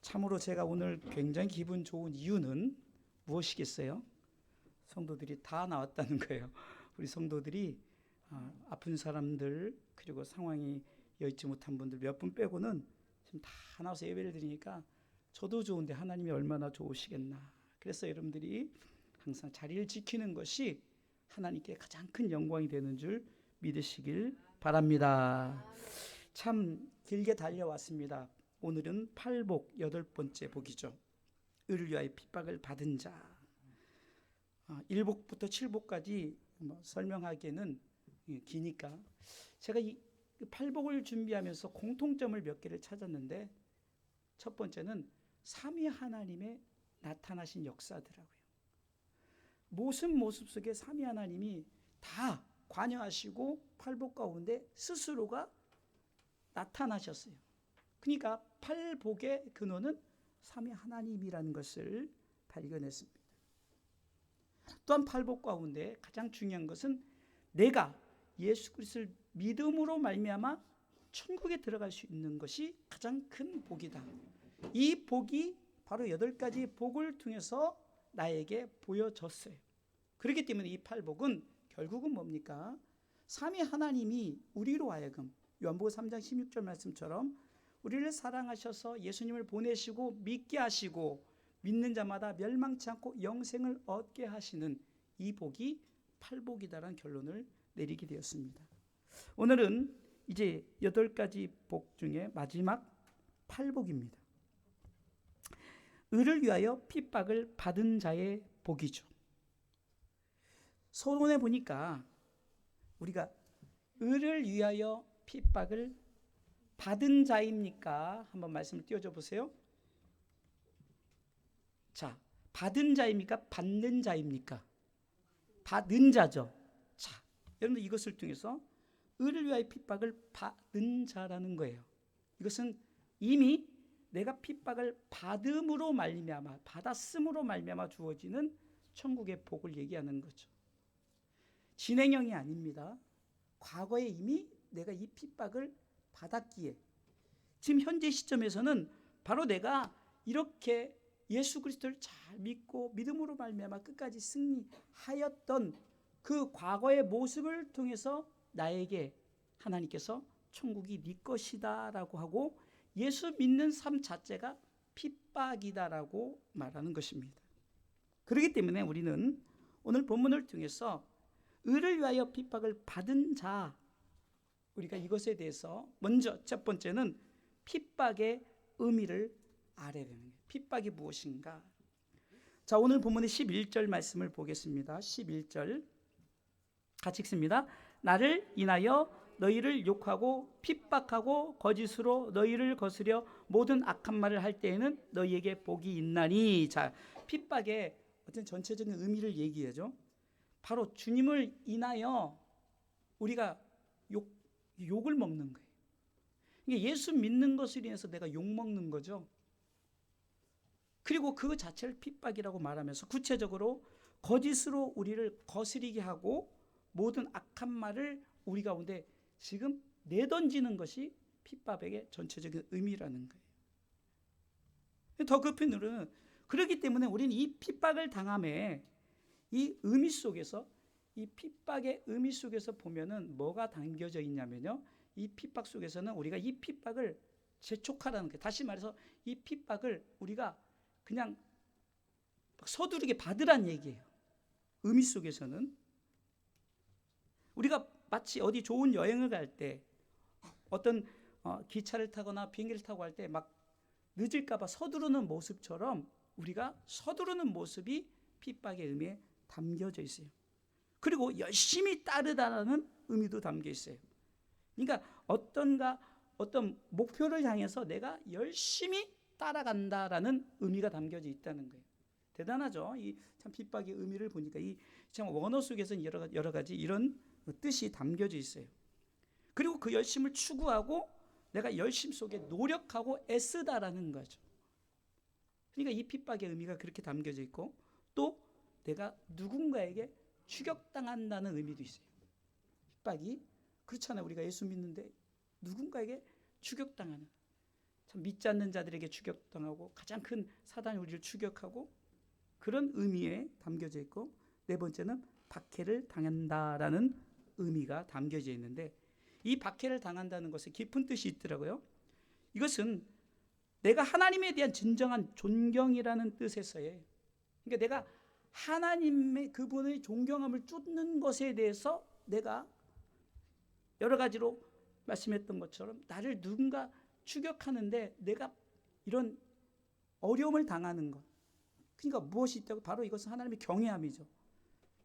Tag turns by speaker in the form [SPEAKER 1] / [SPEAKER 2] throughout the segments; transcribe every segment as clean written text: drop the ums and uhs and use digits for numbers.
[SPEAKER 1] 참으로 제가 오늘 굉장히 기분 좋은 이유는 무엇이겠어요? 성도들이 다 나왔다는 거예요. 우리 성도들이 아픈 사람들 그리고 상황이 여의치 못한 분들 몇 분 빼고는 지금 다 나와서 예배를 드리니까 저도 좋은데 하나님이 얼마나 좋으시겠나. 그래서 여러분들이 항상 자리를 지키는 것이 하나님께 가장 큰 영광이 되는 줄 믿으시길 바랍니다. 참 길게 달려왔습니다. 오늘은 팔복 8번째 복이죠. 의를 위하여 핍박을 받은 자. 1복부터 7복까지 설명하기에는 기니까 제가 이 팔복을 준비하면서 공통점을 몇 개를 찾았는데, 첫 번째는 삼위 하나님의 나타나신 역사더라고요. 모습 속에 삼위 하나님이 다 관여하시고 팔복 가운데 스스로가 나타나셨어요. 그러니까 팔복의 근원은 삼위 하나님이라는 것을 발견했습니다. 또한 팔복 가운데 가장 중요한 것은 내가 예수 그리스도를 믿음으로 말미암아 천국에 들어갈 수 있는 것이 가장 큰 복이다. 이 복이 바로 8가지 복을 통해서 나에게 보여졌어요. 그렇기 때문에 이 팔복은 결국은 뭡니까? 삼위 하나님이 우리로 하여금 요한복음 3장 16절 말씀처럼 우리를 사랑하셔서 예수님을 보내시고 믿게 하시고 믿는 자마다 멸망치 않고 영생을 얻게 하시는 이 복이 팔복이다라는 결론을 내리게 되었습니다. 오늘은 이제 8가지 복 중에 마지막 팔복입니다. 의를 위하여 핍박을 받은 자의 복이죠. 서론에 보니까 우리가 의를 위하여 핍박을 받은 자입니까? 한번 말씀을 띄워줘 보세요. 자, 받은 자입니까? 받는 자입니까? 받은 자죠. 자, 여러분들 이것을 통해서 의를 위하여 핍박을 받은 자라는 거예요. 이것은 이미 내가 핍박을 받음으로 말미암아, 받았음으로 말미암아 주어지는 천국의 복을 얘기하는 거죠. 진행형이 아닙니다. 과거에 이미 내가 이 핍박을 받았기에 지금 현재 시점에서는 바로 내가 이렇게 예수 그리스도를 잘 믿고 믿음으로 말미암아 끝까지 승리하였던 그 과거의 모습을 통해서 나에게 하나님께서 천국이 네 것이다 라고 하고 예수 믿는 삶 자체가 핍박이다라고 말하는 것입니다. 그렇기 때문에 우리는 오늘 본문을 통해서 의를 위하여 핍박을 받은 자, 우리가 이것에 대해서 먼저 첫 번째는 핍박의 의미를 알아야 되는 거예요. 핍박이 무엇인가? 자, 오늘 본문의 11절 말씀을 보겠습니다. 11절 같이 읽습니다. 나를 인하여 너희를 욕하고 핍박하고 거짓으로 너희를 거스려 모든 악한 말을 할 때에는 너희에게 복이 있나니. 자, 핍박의 어떤 전체적인 의미를 얘기하죠. 바로 주님을 인하여 우리가 욕을 먹는 거예요. 예수 믿는 것을 인해서 내가 욕 먹는 거죠. 그리고 그 자체를 핍박이라고 말하면서 구체적으로 거짓으로 우리를 거스리게 하고 모든 악한 말을 우리 가운데 지금 내던지는 것이 핍박의 전체적인 의미라는 거예요. 더 급한 일은 그렇기 때문에 우리는 이 핍박을 당함에 이 의미 속에서, 이 핍박의 의미 속에서 보면은 뭐가 담겨져 있냐면요, 이 핍박 속에서는 우리가 이 핍박을 재촉하라는 거예요. 다시 말해서 이 핍박을 우리가 그냥 서두르게 받으란 얘기예요. 의미 속에서는 우리가 마치 어디 좋은 여행을 갈 때 어떤 기차를 타거나 비행기를 타고 갈 때 막 늦을까 봐 서두르는 모습처럼 우리가 서두르는 모습이 핍박의 의미에 담겨져 있어요. 그리고 열심히 따르다라는 의미도 담겨 있어요. 그러니까 어떤 목표를 향해서 내가 열심히 따라간다라는 의미가 담겨져 있다는 거예요. 대단하죠. 이 참 핍박의 의미를 보니까 이 참 원어 속에서는 여러 가지 이런 뜻이 담겨져 있어요. 그리고 그 열심을 추구하고 내가 열심 속에 노력하고 애쓰다라는 거죠. 그러니까 이 핍박의 의미가 그렇게 담겨져 있고, 또 내가 누군가에게 추격당한다는 의미도 있어요. 핍박이 그렇잖아요. 우리가 예수 믿는데 누군가에게 추격당하는. 참 믿지 않는 자들에게 추격당하고 가장 큰 사단이 우리를 추격하고 그런 의미에 담겨져 있고, 네 번째는 박해를 당한다라는 의미가 담겨져 있는데, 이 박해를 당한다는 것에 깊은 뜻이 있더라고요. 이것은 내가 하나님에 대한 진정한 존경이라는 뜻에서의, 그러니까 내가 하나님의 그분의 존경함을 쫓는 것에 대해서 내가 여러 가지로 말씀했던 것처럼 나를 누군가 추격하는데 내가 이런 어려움을 당하는 것, 그러니까 무엇이 있다고? 바로 이것은 하나님의 경외함이죠.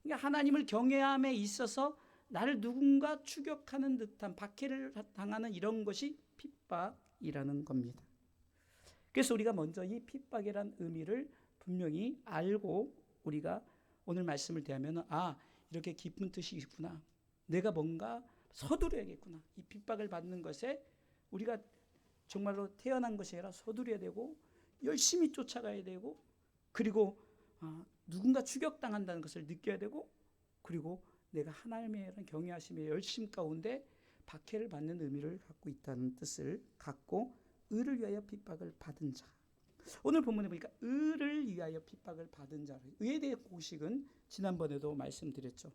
[SPEAKER 1] 그러니까 하나님을 경외함에 있어서 나를 누군가 추격하는 듯한 박해를 당하는 이런 것이 핍박이라는 겁니다. 그래서 우리가 먼저 이 핍박이라는 의미를 분명히 알고 우리가 오늘 말씀을 대하면, 아, 이렇게 깊은 뜻이 있구나, 내가 뭔가 서두르야겠구나, 이 핍박을 받는 것에 우리가 정말로 태어난 것이 아니라 서두려야 되고 열심히 쫓아가야 되고, 그리고 누군가 추격당한다는 것을 느껴야 되고, 그리고 내가 하나님의 경외하심의 열심 가운데 박해를 받는 의미를 갖고 있다는 뜻을 갖고, 의를 위하여 핍박을 받은 자. 오늘 본문에 보니까 의를 위하여 핍박을 받은 자, 의에 대한 공식은 지난번에도 말씀드렸죠.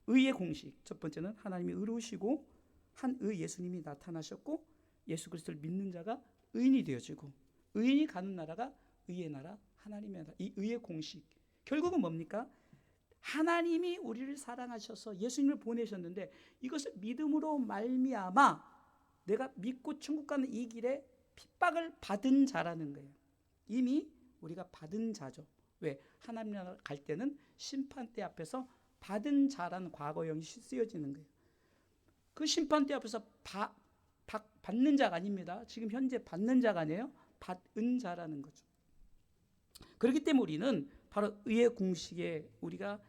[SPEAKER 1] 의의 공식, 첫 번째는 하나님이 의로우시고 한 의 예수님이 나타나셨고 예수 그리스도를 믿는 자가 의인이 되어지고, 의인이 가는 나라가 의의 나라, 하나님의 나라. 이 의의 공식, 결국은 뭡니까? 하나님이 우리를 사랑하셔서 예수님을 보내셨는데, 이것을 믿음으로 말미암아 내가 믿고 천국 가는 이 길에 핍박을 받은 자라는 거예요. 이미 우리가 받은 자죠. 왜? 하나님 나라 갈 때는 심판대 앞에서 받은 자라는 과거형이 쓰여지는 거예요. 그 심판대 앞에서 받는 자가 아닙니다. 지금 현재 받는 자가 아니에요. 받은 자라는 거죠. 그렇기 때문에 우리는 바로 의의 공식에 우리가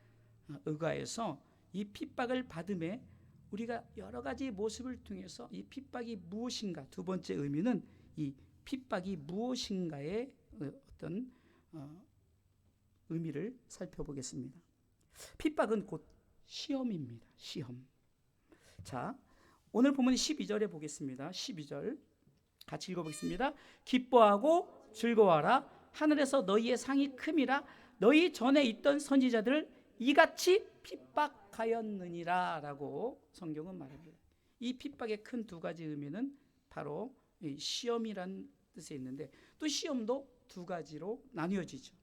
[SPEAKER 1] 의거해서 이 핍박을 받음에 우리가 여러 가지 모습을 통해서 이 핍박이 무엇인가, 두 번째 의미는 이 핍박이 무엇인가의 어떤 의미를 살펴보겠습니다. 핍박은 곧 시험입니다. 시험. 자, 오늘 본문 12절에 보겠습니다. 12절 같이 읽어보겠습니다. 기뻐하고 즐거워하라. 하늘에서 너희의 상이 큼이라. 너희 전에 있던 선지자들을 이같이 핍박하였느니라 라고 성경은 말합니다. 이 핍박의 큰 두 가지 의미는 바로 시험이란 뜻에 있는데, 또 시험도 두 가지로 나뉘어지죠.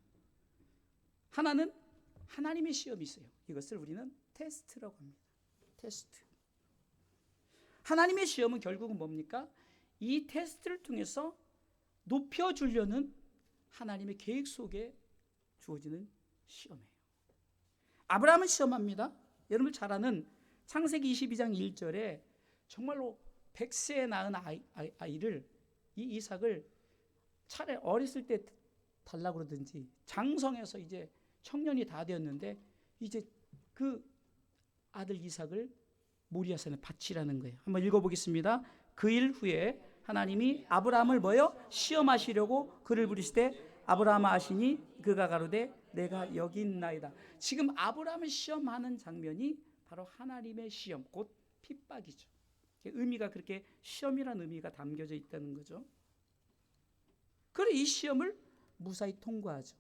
[SPEAKER 1] 하나는 하나님의 시험이 있어요. 이것을 우리는 테스트라고 합니다. 테스트. 하나님의 시험은 결국은 뭡니까? 이 테스트를 통해서 높여주려는 하나님의 계획 속에 주어지는 시험이에요. 아브라함은 시험합니다. 여러분 잘 아는 창세기 22장 1절에 정말로 100세에 낳은 아이를, 이 이삭을 차라리 어렸을 때 달라고 그러든지, 장성해서 이제 청년이 다 되었는데 이제 그 아들 이삭을 모리아산에 바치라는 거예요. 한번 읽어보겠습니다. 그 일 후에 하나님이 아브라함을 뭐요? 시험하시려고 그를 부르시되 아브라함아 하시니 그가 가로되 내가 여기 있나이다. 지금 아브라함을 시험하는 장면이 바로 하나님의 시험, 곧 핍박이죠. 의미가 그렇게 시험이라는 의미가 담겨져 있다는 거죠. 그래 이 시험을 무사히 통과하죠.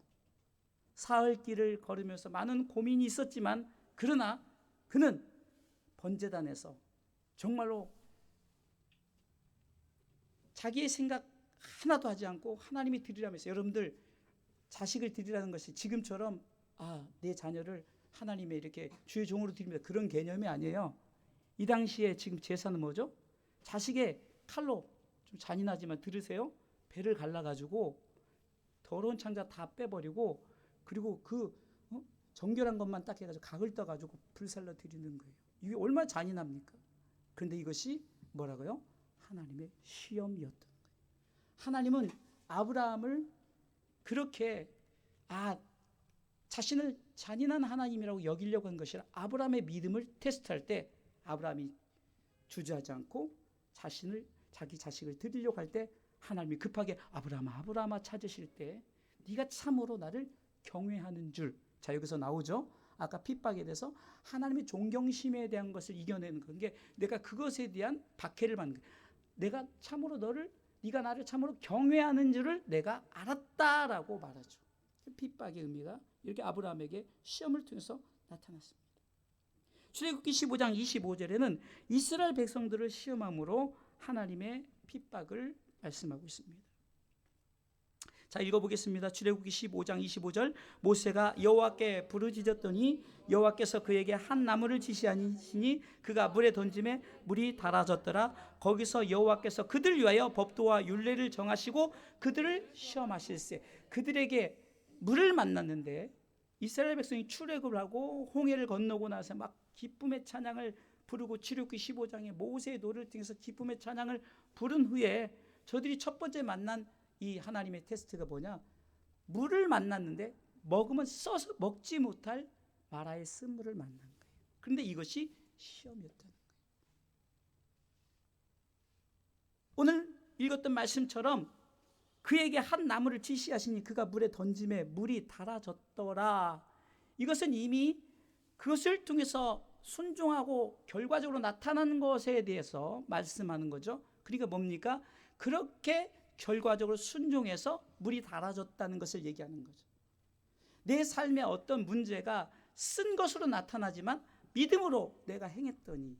[SPEAKER 1] 사흘 길을 걸으면서 많은 고민이 있었지만, 그러나 그는 번제단에서 정말로 자기의 생각 하나도 하지 않고 하나님이 드리라면서, 여러분들 자식을 드리라는 것이 지금처럼 내 자녀를 하나님의 이렇게 주의 종으로 드립니다, 그런 개념이 아니에요. 이 당시에 지금 제사는 뭐죠? 자식의 칼로, 좀 잔인하지만 들으세요, 배를 갈라가지고 더러운 창자 다 빼버리고, 그리고 그 정결한 것만 딱 해가지고 각을 떠가지고 불살라 드리는 거예요. 이게 얼마나 잔인합니까? 그런데 이것이 뭐라고요? 하나님의 시험이었던 거예요. 하나님은 아브라함을 그렇게 자신을 잔인한 하나님이라고 여기려고 한 것이 아니라 아브라함의 믿음을 테스트할 때, 아브라함이 주저하지 않고 자기 자식을 드리려고 할 때 하나님이 급하게 아브라함아 찾으실 때 네가 참으로 나를 경외하는 줄. 자, 여기서 나오죠. 아까 핍박에 대해서 하나님의 존경심에 대한 것을 이겨내는 거. 그게 내가 그것에 대한 박해를 받는 거예요. 내가 참으로 너를 네가 나를 참으로 경외하는 줄을 내가 알았다라고 말하죠. 핍박의 의미가 이렇게 아브라함에게 시험을 통해서 나타났습니다. 출애굽기 15장 25절에는 이스라엘 백성들을 시험함으로 하나님의 핍박을 말씀하고 있습니다. 자, 읽어보겠습니다. 출애굽기 15장 25절. 모세가 여호와께 부르짖었더니 여호와께서 그에게 한 나무를 지시하시니 그가 물에 던짐에 물이 달아졌더라. 거기서 여호와께서 그들 위하여 법도와 율례를 정하시고 그들을 시험하실세. 그들에게 물을 만났는데 이스라엘 백성이 출애굽을 하고 홍해를 건너고 나서 막 기쁨의 찬양을 부르고 출애굽기 15장에 모세의 노를 통해서 기쁨의 찬양을 부른 후에 저들이 첫 번째 만난 이 하나님의 테스트가 뭐냐? 물을 만났는데 먹으면 써서 먹지 못할 마라의 쓴물을 만난 거예요. 그런데 이것이 시험이었다는 거예요. 오늘 읽었던 말씀처럼 그에게 한 나무를 지시하시니 그가 물에 던짐에 물이 달아졌더라. 이것은 이미 그것을 통해서 순종하고 결과적으로 나타나는 것에 대해서 말씀하는 거죠. 그러니까 뭡니까? 그렇게 결과적으로 순종해서 물이 달아졌다는 것을 얘기하는 거죠. 내 삶에 어떤 문제가 쓴 것으로 나타나지만 믿음으로 내가 행했더니,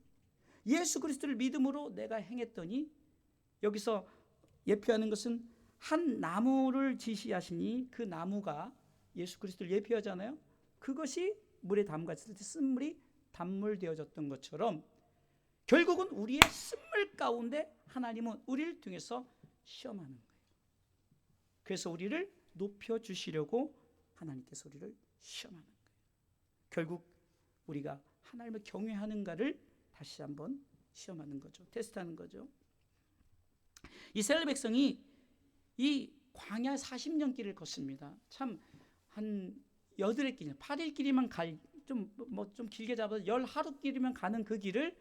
[SPEAKER 1] 예수 그리스도를 믿음으로 내가 행했더니, 여기서 예표하는 것은 한 나무를 지시하시니 그 나무가 예수 그리스도를 예표하잖아요. 그것이 물에 담갔을 때 쓴물이 단물 되어졌던 것처럼 결국은 우리의 쓴물 가운데 하나님은 우리를 통해서 시험하는 거예요. 그래서 우리를 높여주시려고 하나님께서 우리를 시험하는 거예요. 결국 우리가 하나님을 경외하는가를 다시 한번 시험하는 거죠. 테스트하는 거죠. 이스라엘 백성이 이 광야 40년 길을 걷습니다. 참 한 8일 길, 8일 길이면 좀 길게 잡아서 10하루 길이면 가는 그 길을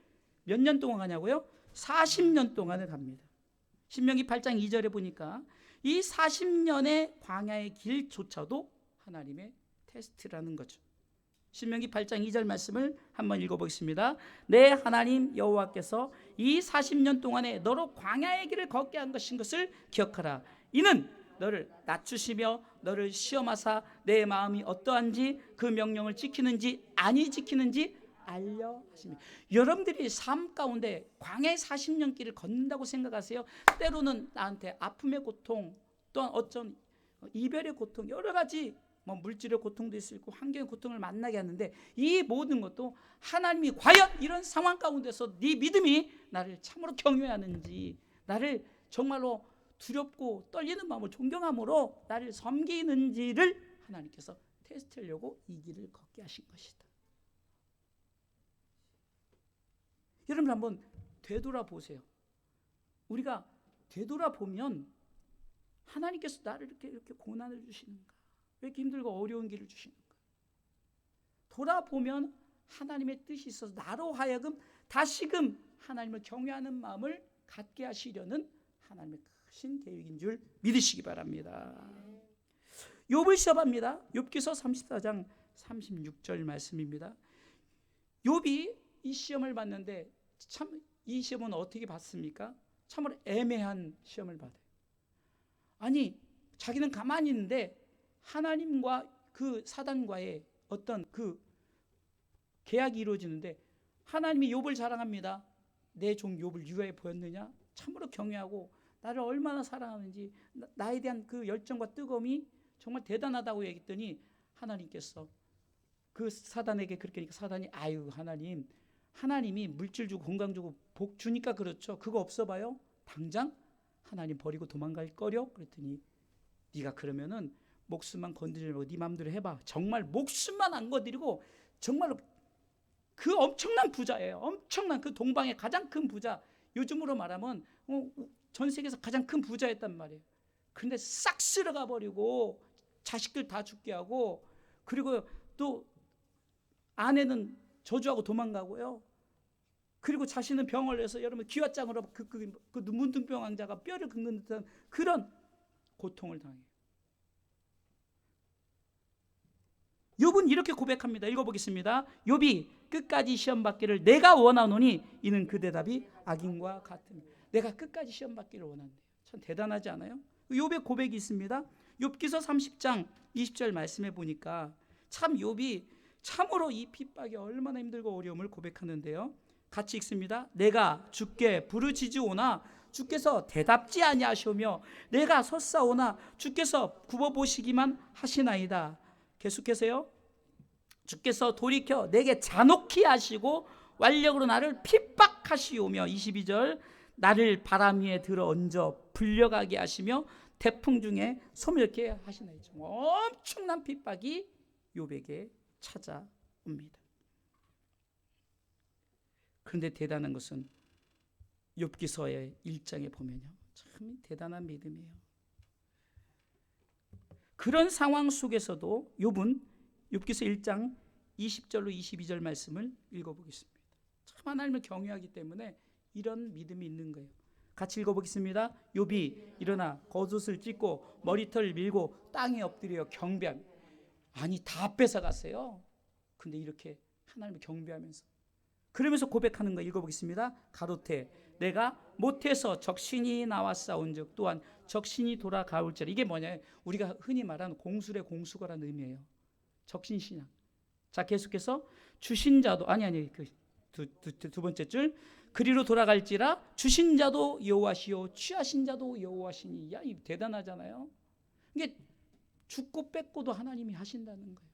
[SPEAKER 1] 몇 년 동안 가냐고요? 40년 동안을 갑니다. 신명기 8장 2절에 보니까 이 40년의 광야의 길조차도 하나님의 테스트라는 거죠. 신명기 8장 2절 말씀을 한번 읽어보겠습니다. 내 하나님 여호와께서 이 40년 동안에 너로 광야의 길을 걷게 한 것을 기억하라. 이는 너를 낮추시며 너를 시험하사 내 마음이 어떠한지 그 명령을 지키는지 아니 지키는지 알려 하십니다. 여러분들이 삶 가운데 광야의 40년 길을 걷는다고 생각하세요? 때로는 나한테 아픔의 고통, 또한 어떤 이별의 고통, 여러 가지 물질의 고통도 있을 수 있고 환경의 고통을 만나게 하는데 이 모든 것도 하나님이 과연 이런 상황 가운데서 네 믿음이 나를 참으로 경외하는지, 나를 정말로 두렵고 떨리는 마음을 존경함으로 나를 섬기는지를 하나님께서 테스트하려고 이 길을 걷게 하신 것이다. 여러분 한번 되돌아보세요. 우리가 되돌아보면 하나님께서 나를 이렇게 고난을 주시는가? 왜 이렇게 힘들고 어려운 길을 주시는가? 돌아보면 하나님의 뜻이 있어서 나로 하여금 다시금 하나님을 경외하는 마음을 갖게 하시려는 하나님의 크신 계획인 줄 믿으시기 바랍니다. 욥을 시험합니다. 욥기서 34장 36절 말씀입니다. 욥이 이 시험을 봤는데 참 이 시험은 어떻게 받습니까? 참으로 애매한 시험을 받아요. 아니 자기는 가만히 있는데 하나님과 그 사단과의 어떤 그 계약이 이루어지는데 하나님이 욥을 자랑합니다. 내 종 욥을 유하에 보였느냐? 참으로 경외하고 나를 얼마나 사랑하는지 나에 대한 그 열정과 뜨거움이 정말 대단하다고 얘기했더니 하나님께서 그 사단에게 그렇게 하니까 사단이 아유 하나님이 물질 주고 건강 주고 복 주니까 그렇죠. 그거 없어 봐요? 당장 하나님 버리고 도망갈 거려? 그랬더니 네가 그러면은 목숨만 건드리지 말고 네 마음대로 해봐. 정말 목숨만 안 건드리고 정말로 그 엄청난 부자예요. 엄청난 그 동방의 가장 큰 부자. 요즘으로 말하면 전 세계에서 가장 큰 부자였단 말이에요. 그런데 싹 쓸어가 버리고 자식들 다 죽게 하고 그리고 또 아내는 저주하고 도망가고요. 그리고 자신은 병을 내서 여러분 기왓장으로 그 문둥병 왕자가 뼈를 긁는 듯한 그런 고통을 당해요. 욥은 이렇게 고백합니다. 읽어보겠습니다. 욥이 끝까지 시험 받기를 내가 원하노니 이는 그 대답이 악인과 같으니. 내가 끝까지 시험 받기를 원한대요. 참 대단하지 않아요? 욥의 고백이 있습니다. 욥기서 30장 20절 말씀해 보니까 참 욥이 참으로 이 핍박이 얼마나 힘들고 어려움을 고백하는데요. 같이 읽습니다. 내가 주께 부르짖으오나 주께서 대답지 아니하시오며 내가 섰사오나 주께서 굽어보시기만 하시나이다. 계속해서요. 주께서 돌이켜 내게 잔혹히 하시고 완력으로 나를 핍박하시오며 22절 나를 바람 위에 들어 얹어 불려가게 하시며 태풍 중에 소멸케 하시나이다. 엄청난 핍박이 욥에게 찾아옵니다. 그런데 대단한 것은 욥기서의 1장에 보면요, 참 대단한 믿음이에요. 그런 상황 속에서도 욥은 욥기서 1장 20절로 22절 말씀을 읽어보겠습니다. 참 하나님을 경외하기 때문에 이런 믿음이 있는 거예요. 같이 읽어보겠습니다. 욥이 일어나 겉옷을 찢고 머리털을 밀고 땅에 엎드려 경배하며, 아니 다 뺏어갔어요. 근데 이렇게 하나님을 경배하면서 그러면서 고백하는 거 읽어보겠습니다. 가로되 내가 못해서 적신이 나와 싸운즉 또한 적신이 돌아가올지라. 이게 뭐냐, 우리가 흔히 말하는 공술의 공수거라는 의미예요. 적신신앙. 자, 계속해서 주신 자도 두 번째 줄 그리로 돌아갈지라 주신 자도 여호와시요 취하신 자도 여호와시니. 야, 이 대단하잖아요. 이게 죽고 뺏고도 하나님이 하신다는 거예요.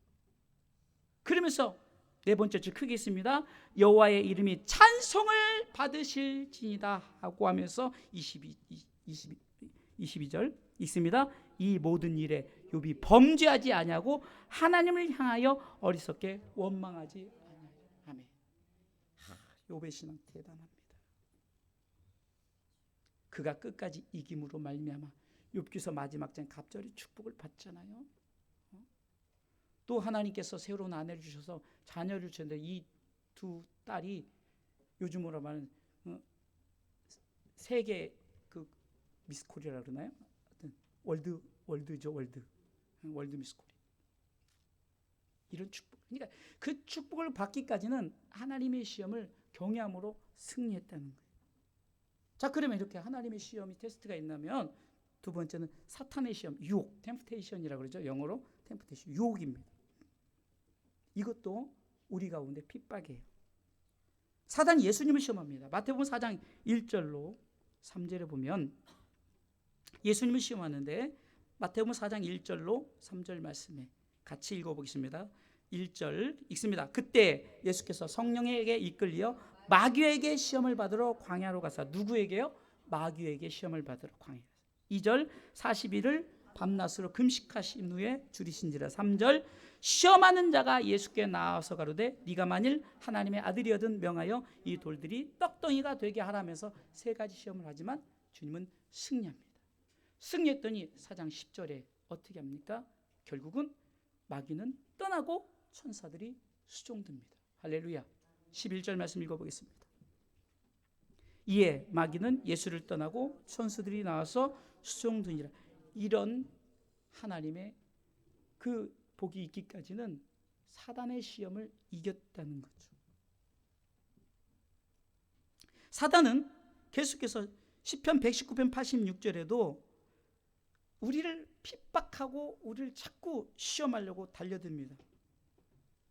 [SPEAKER 1] 그러면서 네 번째 줄 크게 있습니다. 여호와의 이름이 찬송을 받으실지니다 하고 하면서 22절 있습니다. 이 모든 일에 욥이 범죄하지 아니하고 하나님을 향하여 어리석게 원망하지 아니하여. 아멘. 욥의 신앙 대단합니다. 그가 끝까지 이김으로 말미암아 욥기서 마지막 장 갑절이 축복을 받잖아요. 또 하나님께서 새로운 아내를 주셔서 자녀를 주셨는데 이 두 딸이 요즘으로 말하는 세계 그 미스코리아라 그러나요? 월드죠, 월드 미스코리. 이런 축복. 그러니까 그 축복을 받기까지는 하나님의 시험을 경외함으로 승리했다는 거예요. 자, 그러면 이렇게 하나님의 시험이 테스트가 있다면 두 번째는 사탄의 시험, 유혹, 템프테이션이라고 그러죠. 영어로 템프테이션, 유혹입니다. 이것도 우리 가운데 핍박이에요. 사단이 예수님을 시험합니다. 마태복음 4장 1절로 3절에 보면 예수님을 시험하는데 마태복음 4장 1절로 3절 말씀에 같이 읽어보겠습니다. 1절 읽습니다. 그때 예수께서 성령에게 이끌려 마귀에게 시험을 받으러 광야로 가사. 누구에게요? 마귀에게 시험을 받으러 광야. 2절 40일을 밤낮으로 금식하신 후에 줄이신지라. 3절 시험하는 자가 예수께 나와서 가로되 네가 만일 하나님의 아들이거든 명하여 이 돌들이 떡덩이가 되게 하라면서 세 가지 시험을 하지만 주님은 승리합니다. 승리했더니 4장 10절에 어떻게 합니까? 결국은 마귀는 떠나고 천사들이 수종듭니다. 할렐루야. 11절 말씀 읽어보겠습니다. 이에 마귀는 예수를 떠나고 천사들이 나와서 수종드니라. 이런 하나님의 그 복이 있기까지는 사단의 시험을 이겼다는 거죠. 사단은 계속해서 시편 119편 86절에도 우리를 핍박하고 우리를 자꾸 시험하려고 달려듭니다.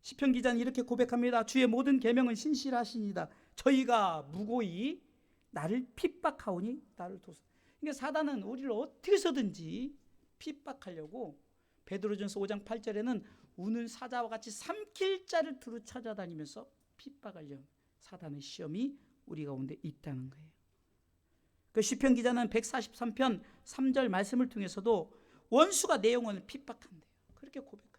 [SPEAKER 1] 시편 기자는 이렇게 고백합니다. 주의 모든 계명은 신실하시니다. 저희가 무고히 나를 핍박하오니 나를 도서. 그러니까 사단은 우리를 어떻게 해서든지 핍박하려고 베드로전서 5장 8절에는 우는 사자와 같이 삼킬 자를 두루 찾아다니면서 핍박하려는 사단의 시험이 우리 가운데 있다는 거예요. 그 시편 기자는 143편 3절 말씀을 통해서도 원수가 내 영혼을 핍박한대요. 그렇게 고백합니다.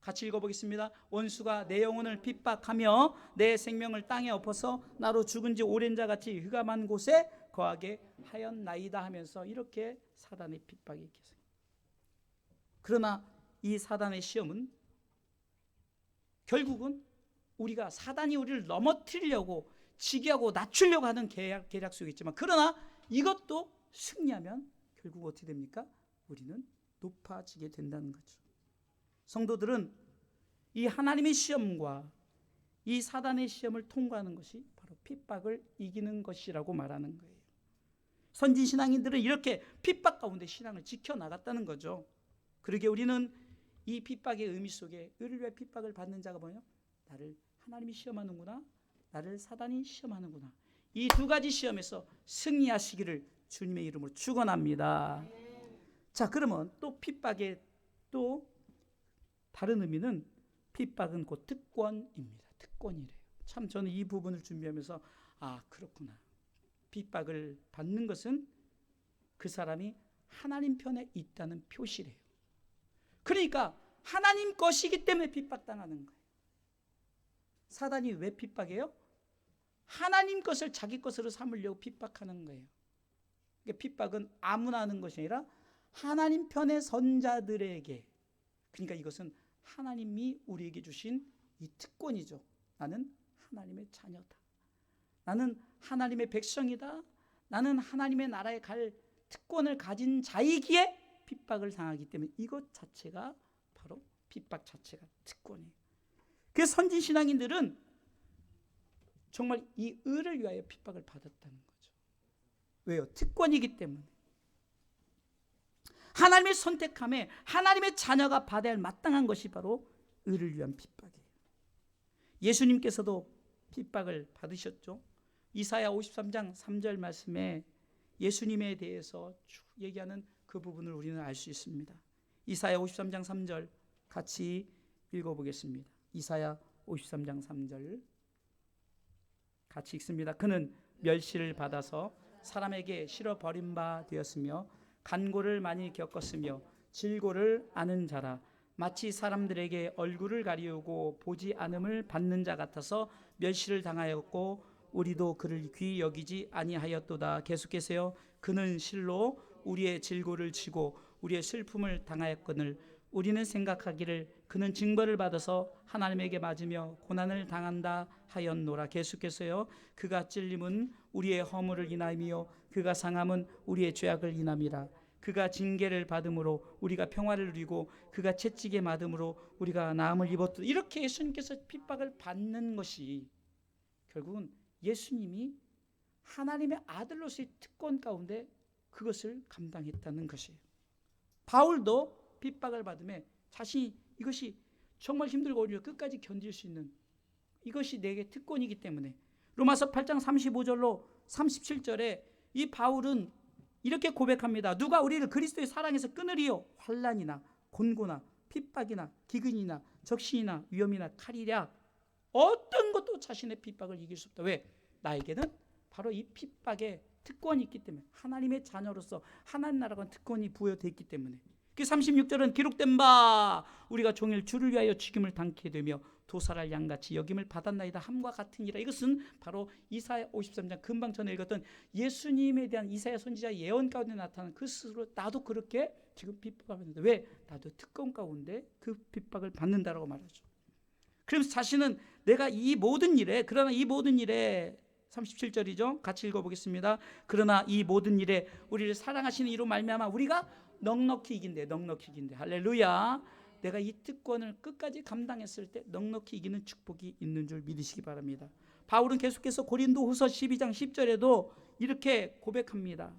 [SPEAKER 1] 같이 읽어보겠습니다. 원수가 내 영혼을 핍박하며 내 생명을 땅에 엎어서 나로 죽은 지 오랜 자같이 흑암한 곳에 거하게 하였나이다 하면서 이렇게 사단의 핍박이 계속. 그러나 이 사단의 시험은 결국은 우리가 사단이 우리를 넘어뜨리려고 지기하고 낮추려고 하는 계략 속에 있지만, 그러나 이것도 승리하면 결국 어떻게 됩니까? 우리는 높아지게 된다는 거죠. 성도들은 이 하나님의 시험과 이 사단의 시험을 통과하는 것이 바로 핍박을 이기는 것이라고 말하는 거예요. 선진 신앙인들은 이렇게 핍박 가운데 신앙을 지켜나갔다는 거죠. 그러게 우리는 이 핍박의 의미 속에 의를 위해 핍박을 받는 자가 뭐예요? 나를 하나님이 시험하는구나, 나를 사단이 시험하는구나. 이 두 가지 시험에서 승리하시기를 주님의 이름으로 축원합니다. 자, 그러면 또 핍박의 또 다른 의미는 핍박은 곧 특권입니다. 특권이래요. 참 저는 이 부분을 준비하면서 그렇구나. 핍박을 받는 것은 그 사람이 하나님 편에 있다는 표시래요. 그러니까 하나님 것이기 때문에 핍박당하는 거예요. 사단이 왜 핍박해요? 하나님 것을 자기 것으로 삼으려고 핍박하는 거예요. 그러니까 핍박은 아무나 하는 것이 아니라 하나님 편의 선자들에게, 그러니까 이것은 하나님이 우리에게 주신 이 특권이죠. 나는 하나님의 자녀다. 나는 하나님의 백성이다. 나는 하나님의 나라에 갈 특권을 가진 자이기에 핍박을 당하기 때문에 이것 자체가 바로 핍박 자체가 특권이에요. 그래서 선진 신앙인들은 정말 이 의를 위하여 핍박을 받았다는 거죠. 왜요? 특권이기 때문에. 하나님의 선택함에 하나님의 자녀가 받아야 할 마땅한 것이 바로 의를 위한 핍박이에요. 예수님께서도 핍박을 받으셨죠. 이사야 53장 3절 말씀에 예수님에 대해서 쭉 얘기하는 그 부분을 우리는 알 수 있습니다. 이사야 53장 3절 같이 읽어보겠습니다. 이사야 53장 3절 같이 읽습니다. 그는 멸시를 받아서 사람에게 실어 버린 바 되었으며 간고를 많이 겪었으며 질고를 아는 자라. 마치 사람들에게 얼굴을 가리우고 보지 않음을 받는 자 같아서 멸시를 당하였고 우리도 그를 귀히 여기지 아니하였도다. 계속해서요. 그는 실로 우리의 질고를 지고 우리의 슬픔을 당하였거늘 우리는 생각하기를 그는 징벌을 받아서 하나님에게 맞으며 고난을 당한다 하였노라. 계속해서요. 그가 찔림은 우리의 허물을 인하며 그가 상함은 우리의 죄악을 인함이라. 그가 징계를 받음으로 우리가 평화를 누리고 그가 채찍에 맞음으로 우리가 나음을 입었다. 이렇게 예수님께서 핍박을 받는 것이 결국은 예수님이 하나님의 아들로서의 특권 가운데 그것을 감당했다는 것이에요. 바울도 핍박을 받으며 자신이 이것이 정말 힘들고 어려워 끝까지 견딜 수 있는 이것이 내게 특권이기 때문에 로마서 8장 35절로 37절에 이 바울은 이렇게 고백합니다. 누가 우리를 그리스도의 사랑에서 끊으리요? 환난이나 곤고나 핍박이나 기근이나 적신이나 위험이나 칼이랴 어떤 것도 자신의 핍박을 이길 수 없다. 왜? 나에게는 바로 이 핍박의 특권이 있기 때문에 하나님의 자녀로서 하나님 나라가 특권이 부여되어 있기 때문에 그 36절은 기록된 바 우리가 종일 주를 위하여 죽임을 당케 되며 도살할 양같이 여김을 받았나이다 함과 같으니라. 이것은 바로 이사야 53장 금방 전에 읽었던 예수님에 대한 이사야 선지자 예언 가운데 나타난 그 스스로 나도 그렇게 지금 핍박을 받는데 왜? 나도 특권 가운데 그 핍박을 받는다라고 말하죠. 그래서 자신은 내가 이 모든 일에 그러나 이 모든 일에 37절이죠. 같이 읽어보겠습니다. 그러나 이 모든 일에 우리를 사랑하시는 이로 말미암아 우리가 넉넉히 이긴대. 넉넉히 이긴대. 할렐루야. 내가 이 특권을 끝까지 감당했을 때 넉넉히 이기는 축복이 있는 줄 믿으시기 바랍니다. 바울은 계속해서 고린도후서 12장 10절에도 이렇게 고백합니다.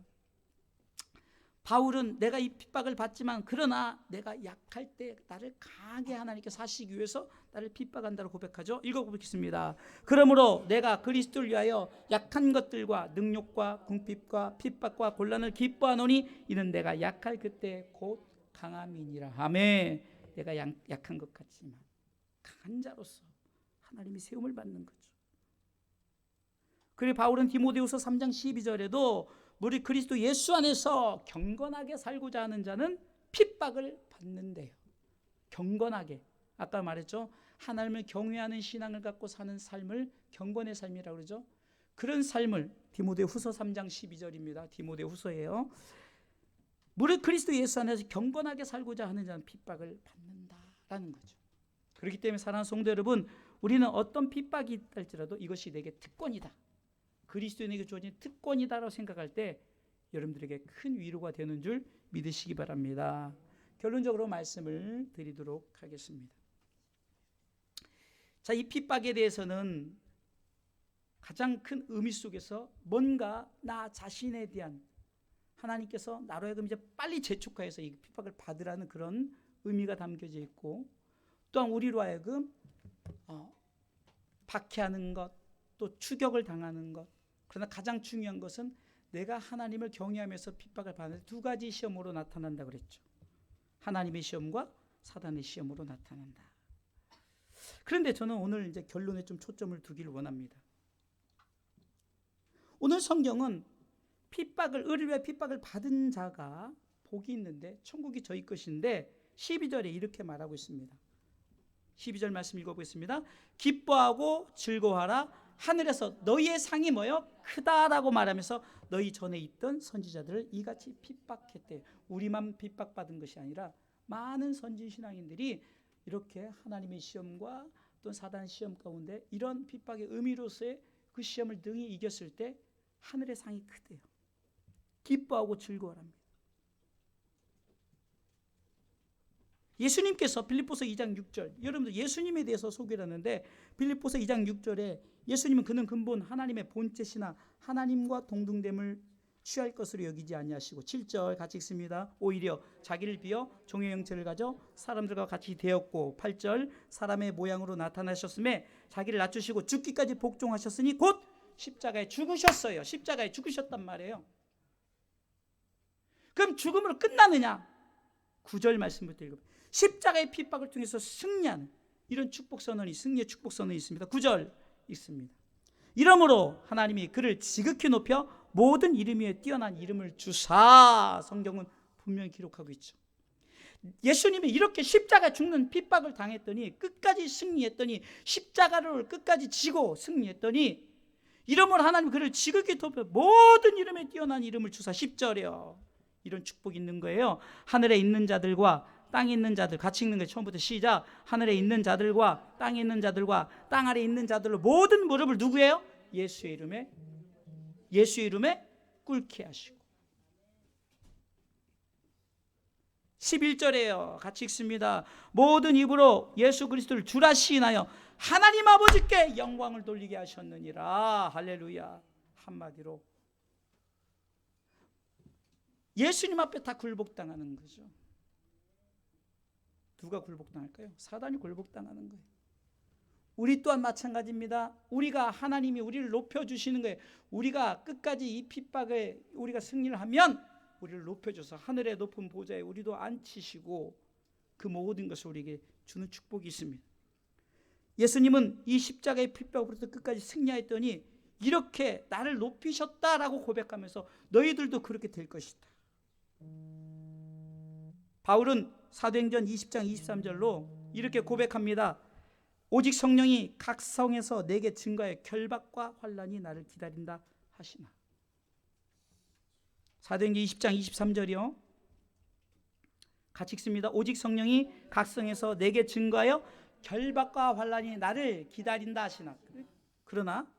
[SPEAKER 1] 바울은 내가 이 핍박을 받지만 그러나 내가 약할 때 나를 강하게 하나님께서 하시기 위해서 나를 핍박한다고 고백하죠. 읽어보겠습니다. 그러므로 내가 그리스도를 위하여 약한 것들과 능욕과 궁핍과 핍박과 곤란을 기뻐하노니 이는 내가 약할 그때 곧 강함이니라. 아멘. 내가 약한 것 같지만 강한 자로서 하나님이 세움을 받는 거죠. 그리고 바울은 디모데후서 3장 12절에도 우리 그리스도 예수 안에서 경건하게 살고자 하는 자는 핍박을 받는데요. 경건하게. 아까 말했죠. 하나님을 경외하는 신앙을 갖고 사는 삶을 경건의 삶이라고 그러죠. 그런 삶을 디모데후서 3장 12절입니다. 디모데후서예요. 무릇 그리스도 예수 안에서 경건하게 살고자 하는 자는 핍박을 받는다라는 거죠. 그렇기 때문에 사랑하는 성도 여러분, 우리는 어떤 핍박이 있달지라도 이것이 내게 특권이다. 그리스도인에게 주어진 특권이다라고 생각할 때 여러분들에게 큰 위로가 되는 줄 믿으시기 바랍니다. 결론적으로 말씀을 드리도록 하겠습니다. 자, 이 핍박에 대해서는 가장 큰 의미 속에서 뭔가 나 자신에 대한 하나님께서 나로 하여금 이제 빨리 재촉하여서 이 핍박을 받으라는 그런 의미가 담겨져 있고, 또한 우리로 하여금 박해하는 것, 또 추격을 당하는 것. 그러나 가장 중요한 것은 내가 하나님을 경외하면서 핍박을 받는 두 가지 시험으로 나타난다 그랬죠. 하나님의 시험과 사단의 시험으로 나타난다. 그런데 저는 오늘 이제 결론에 좀 초점을 두기를 원합니다. 오늘 성경은 의를 위해 핍박을 받은 자가 복이 있는데 천국이 저희 것인데 12절에 이렇게 말하고 있습니다. 12절 말씀 읽어보겠습니다. 기뻐하고 즐거워하라. 하늘에서 너희의 상이 뭐요? 크다라고 말하면서 너희 전에 있던 선지자들을 이같이 핍박했대. 우리만 핍박받은 것이 아니라 많은 선지 신앙인들이 이렇게 하나님의 시험과 또 사단 시험 가운데 이런 핍박의 의미로서의 그 시험을 능히 이겼을 때 하늘의 상이 크대요. 기뻐하고 즐거워합니다. 예수님께서 빌립보서 2장 6절, 여러분들 예수님에 대해서 소개를 하는데 빌립보서 2장 6절에 예수님은 그는 근본 하나님의 본체시나 하나님과 동등됨을 취할 것으로 여기지 아니하시고, 7절 같이 읽습니다. 오히려 자기를 비어 종의 형체를 가져 사람들과 같이 되었고, 8절 사람의 모양으로 나타나셨음에 자기를 낮추시고 죽기까지 복종하셨으니 곧 십자가에 죽으셨어요. 십자가에 죽으셨단 말이에요. 그럼 죽음으로 끝나느냐? 9절 말씀부터 읽어보세요. 십자가의 핍박을 통해서 승리하는 이런 축복선언이, 승리의 축복선언이 있습니다. 9절 있습니다. 이러므로 하나님이 그를 지극히 높여 모든 이름 위에 뛰어난 이름을 주사, 성경은 분명히 기록하고 있죠. 예수님이 이렇게 십자가 죽는 핍박을 당했더니, 끝까지 승리했더니, 십자가를 끝까지 지고 승리했더니, 이러므로 하나님 그를 지극히 높여 모든 이름에 뛰어난 이름을 주사. 10절이요. 이런 축복이 있는 거예요. 하늘에 있는 자들과 땅에 있는 자들, 같이 읽는 거예요. 처음부터 시작. 하늘에 있는 자들과 땅에 있는 자들과 땅 아래 있는 자들로 모든 무릎을 누구예요? 예수의 이름에 꿇게 하시고. 11절에요. 같이 읽습니다. 모든 입으로 예수 그리스도를 주라 시인하여 하나님 아버지께 영광을 돌리게 하셨느니라. 할렐루야. 한마디로 예수님 앞에 다 굴복당하는 거죠. 누가 굴복당할까요? 사단이 굴복당하는 거예요. 우리 또한 마찬가지입니다. 하나님이 우리를 높여주시는 거예요. 우리가 끝까지 이 핍박에 우리가 승리를 하면 우리를 높여줘서 하늘의 높은 보좌에 우리도 앉히시고 그 모든 것을 우리에게 주는 축복이 있습니다. 예수님은 이 십자가의 핍박으로부터 끝까지 승리했더니 이렇게 나를 높이셨다라고 고백하면서 너희들도 그렇게 될 것이다. 바울은 사도행전 20장 23절로 이렇게 고백합니다. 오직 성령이 각 성에서 내게 증거하여 결박과 환난이 나를 기다린다 하시나. 사도행전 20장 23절이요. 같이 읽습니다. 오직 성령이 각 성에서 내게 증거하여 결박과 환난이 나를 기다린다 하시나. 그러나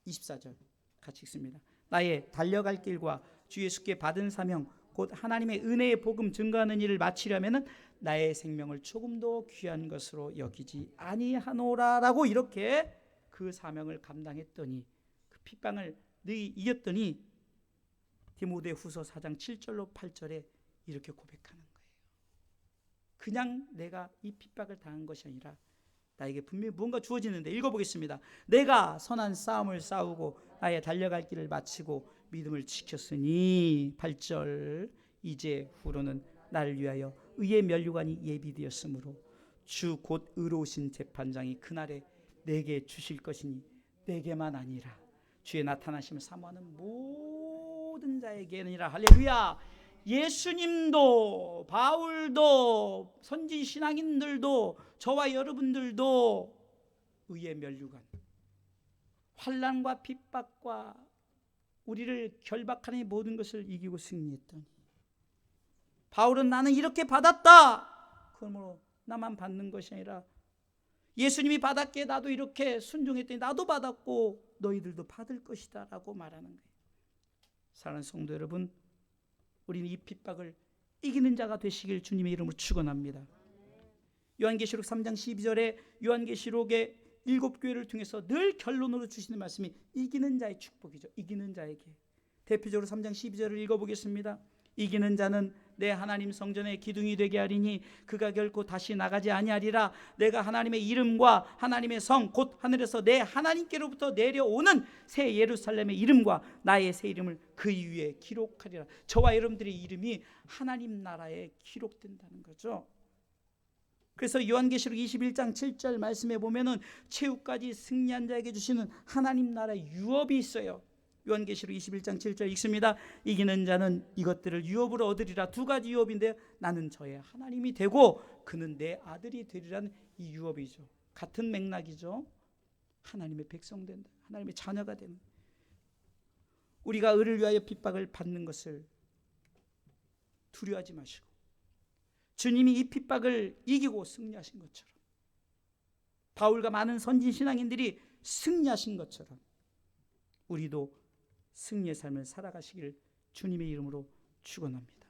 [SPEAKER 1] 24절 같이 읽습니다. 나의 달려갈 길과 주 예수께 받은 사명 곧 하나님의 은혜의 복음 증거하는 일을 마치려면은 나의 생명을 조금도 귀한 것으로 여기지 아니하노라라고 이렇게 그 사명을 감당했더니 그 핍박을 너희 이겼더니 디모데후서 4장 7절로 8절에 이렇게 고백하는 거예요. 그냥 내가 이 핍박을 당한 것이 아니라 나에게 분명히 무언가 주어지는데 읽어보겠습니다. 내가 선한 싸움을 싸우고 나의 달려갈 길을 마치고 믿음을 지켰으니 8절 이제 후로는 나를 위하여 의의 면류관이 예비되었으므로 주 곧 의로우신 재판장이 그날에 내게 주실 것이니 내게만 아니라 주의 나타나심을 사모하는 모든 자에게니라. 할렐루야. 예수님도 바울도 선지 신앙인들도 저와 여러분들도 의의 면류관, 환난과 핍박과 우리를 결박하는 모든 것을 이기고 승리했더니 바울은 나는 이렇게 받았다. 그러므로 나만 받는 것이 아니라 예수님이 받았기에 나도 이렇게 순종했더니 나도 받았고 너희들도 받을 것이다 라고 말하는 거예요. 사랑하는 성도 여러분, 우리는 이 핍박을 이기는 자가 되시길 주님의 이름으로 축원합니다. 요한계시록 3장 12절에 요한계시록의 7교회를 통해서 늘 결론으로 주시는 말씀이 이기는 자의 축복이죠. 이기는 자에게. 대표적으로 3장 12절을 읽어보겠습니다. 이기는 자는 내 하나님 성전의 기둥이 되게 하리니 그가 결코 다시 나가지 아니하리라. 내가 하나님의 이름과 하나님의 성 곧 하늘에서 내 하나님께로부터 내려오는 새 예루살렘의 이름과 나의 새 이름을 그 위에 기록하리라. 저와 여러분들의 이름이 하나님 나라에 기록된다는 거죠. 그래서 요한계시록 21장 7절 말씀에 보면은 최후까지 승리한 자에게 주시는 하나님 나라의 유업이 있어요. 요한계시록 21장 7절 읽습니다. 이기는 자는 이것들을 유업으로 얻으리라. 두 가지 유업인데 나는 저의 하나님이 되고 그는 내 아들이 되리라는 이 유업이죠. 같은 맥락이죠. 하나님의 백성 된다. 하나님의 자녀가 되는. 우리가 의를 위하여 핍박을 받는 것을 두려워하지 마시고 주님이 이 핍박을 이기고 승리하신 것처럼 바울과 많은 선진 신앙인들이 승리하신 것처럼 우리도 승리의 삶을 살아가시길 주님의 이름으로 축원합니다.